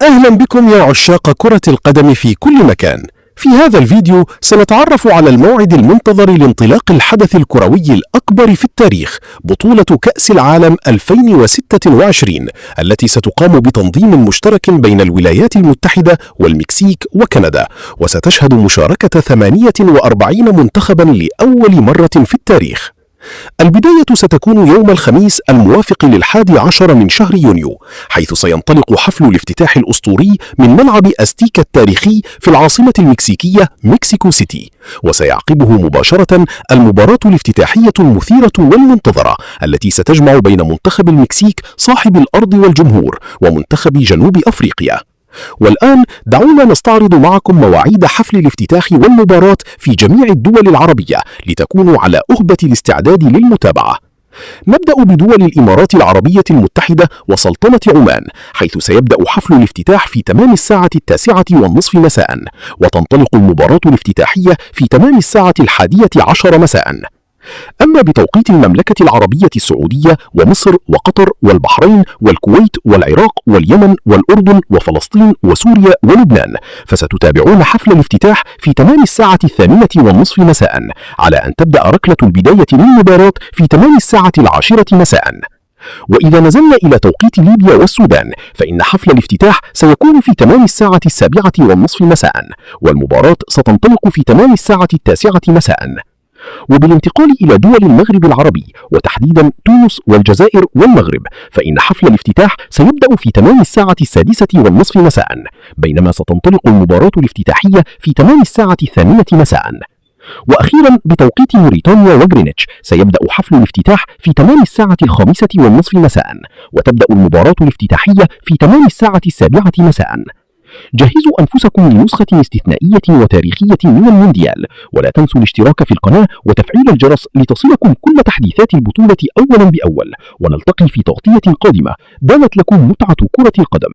أهلا بكم يا عشاق كرة القدم في كل مكان. في هذا الفيديو سنتعرف على الموعد المنتظر لانطلاق الحدث الكروي الأكبر في التاريخ، بطولة كأس العالم 2026 التي ستقام بتنظيم مشترك بين الولايات المتحدة والمكسيك وكندا، وستشهد مشاركة 48 منتخبا لأول مرة في التاريخ. البداية ستكون يوم الخميس الموافق ل11 من شهر يونيو، حيث سينطلق حفل الافتتاح الأسطوري من ملعب أستيكا التاريخي في العاصمة المكسيكية مكسيكو سيتي، وسيعقبه مباشرة المباراة الافتتاحية المثيرة والمنتظرة التي ستجمع بين منتخب المكسيك صاحب الأرض والجمهور ومنتخب جنوب أفريقيا. والآن دعونا نستعرض معكم مواعيد حفل الافتتاح والمباراة في جميع الدول العربية لتكونوا على أهبة الاستعداد للمتابعة. نبدأ بدول الإمارات العربية المتحدة وسلطنة عمان، حيث سيبدأ حفل الافتتاح في تمام الساعة 9:30 مساء، وتنطلق المباراة الافتتاحية في تمام الساعة 11:10 مساء. أما بتوقيت المملكة العربية السعودية ومصر وقطر والبحرين والكويت والعراق واليمن والأردن وفلسطين وسوريا ولبنان، فستتابعون حفل الافتتاح في تمام الساعة 2:30 مساء، على أن تبدأ ركلة البداية للمباراة في تمام الساعة 10 مساء. وإذا نزلنا إلى توقيت ليبيا والسودان، فإن حفل الافتتاح سيكون في تمام الساعة 7:30 مساء، والمباراة ستنطلق في تمام الساعة 9 مساء. وبالانتقال إلى دول المغرب العربي وتحديدا تونس والجزائر والمغرب، فإن حفل الافتتاح سيبدأ في تمام الساعة 6:30 مساء، بينما ستنطلق المباراة الافتتاحية في تمام الساعة 2 مساء. وأخيرا بتوقيت موريتانيا وغرينتش سيبدأ حفل الافتتاح في تمام الساعة 5:30 مساء، وتبدأ المباراة الافتتاحية في تمام الساعة 7 مساء. جهزوا أنفسكم لنسخة استثنائية وتاريخية من المونديال، ولا تنسوا الاشتراك في القناة وتفعيل الجرس لتصلكم كل تحديثات البطولة أولا بأول، ونلتقي في تغطية قادمة. دامت لكم متعة كرة القدم.